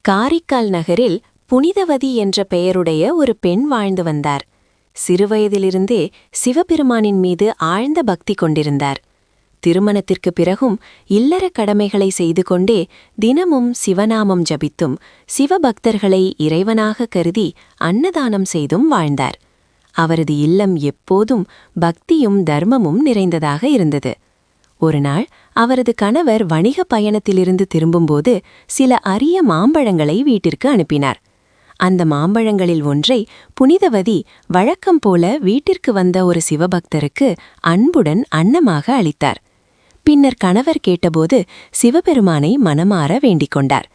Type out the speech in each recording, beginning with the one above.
காரைக்கால் நகரில் புனிதவதி என்ற பெயருடைய ஒரு பெண் வாழ்ந்து வந்தார். சிறுவயதிலிருந்தே சிவபெருமானின் மீது ஆழ்ந்த பக்தி கொண்டிருந்தார். திருமணத்திற்கு பிறகும் இல்லற கடமைகளை செய்து கொண்டே தினமும் சிவநாமம் ஜபித்தும் சிவபக்தர்களை இறைவனாக கருதி அன்னதானம் செய்தும் வாழ்ந்தார். அவரது இல்லம் எப்போதும் பக்தியும் தர்மமும் நிறைந்ததாக இருந்தது. ஒருநாள் அவரது கணவர் வணிக பயணத்திலிருந்து திரும்பும்போது சில அரிய மாம்பழங்களை வீட்டிற்கு அனுப்பினார். அந்த மாம்பழங்களில் ஒன்றை புனிதவதி வழக்கம் போல வீட்டிற்கு வந்த ஒரு சிவபக்தருக்கு அன்புடன் அன்னமாக அளித்தார். பின்னர் கணவர் கேட்டபோது சிவபெருமானை மனமாற வேண்டிக் கொண்டார்.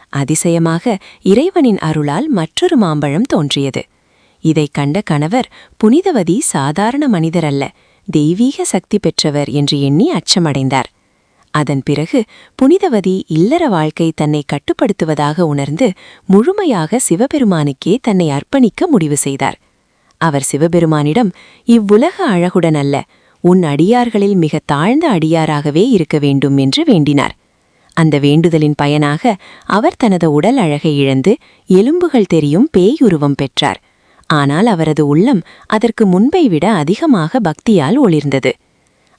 அதிசயமாக இறைவனின் அருளால் மற்றொரு மாம்பழம் தோன்றியது. இதைக் கண்ட கணவர் புனிதவதி சாதாரண மனிதரல்ல, தெய்வீக சக்தி பெற்றவர் என்று எண்ணி அச்சமடைந்தார். அதன் பிறகு புனிதவதி இல்லற வாழ்க்கை தன்னை கட்டுப்படுத்துவதாக உணர்ந்து முழுமையாக சிவபெருமானுக்கே தன்னை அர்ப்பணிக்க முடிவு செய்தார். அவர் சிவபெருமானிடம், இவ்வுலக அழகுடன் அல்ல, உன் அடியார்களில் மிக தாழ்ந்த அடியாராகவே இருக்க வேண்டும் என்று வேண்டினார். அந்த வேண்டுதலின் பயனாக அவர் தனது உடல் அழகை இழந்து எலும்புகள் தெரியும் பேயுருவம் பெற்றார். ஆனால் அவரது உள்ளம் அதற்கு முன்பை விட அதிகமாக பக்தியால் ஒளிர்ந்தது.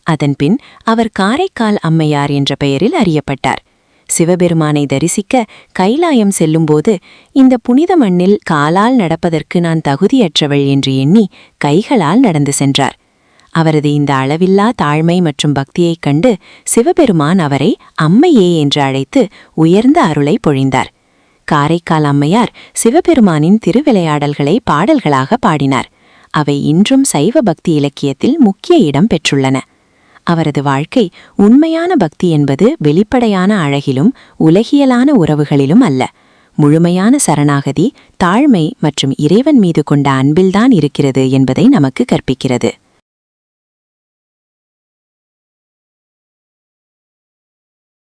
அதன்பின் அவர் காரைக்கால் அம்மையார் என்ற பெயரில் அறியப்பட்டார். சிவபெருமானை தரிசிக்க கைலாயம் செல்லும்போது, இந்த புனித மண்ணில் காலால் நடப்பதற்கு நான் தகுதியற்றவள் என்று எண்ணி கைகளால் நடந்து சென்றார். அவரது இந்த அளவில்லா தாழ்மை மற்றும் பக்தியைக் கண்டு சிவபெருமான் அவரை அம்மையே என்று அழைத்து உயர்ந்த அருளை பொழிந்தார். காரைக்கால் அம்மையார் சிவபெருமானின் திருவிளையாடல்களை பாடல்களாக பாடினார். அவை இன்றும் சைவ பக்தி இலக்கியத்தில் முக்கிய இடம் பெற்றுள்ளன. அவரது வாழ்க்கை உண்மையான பக்தி என்பது வெளிப்படையான அழகிலும் உலகியலான உறவுகளிலும் அல்ல, முழுமையான சரணாகதி, தாழ்மை மற்றும் இறைவன் மீது கொண்ட அன்பில்தான் இருக்கிறது என்பதை நமக்கு கற்பிக்கிறது.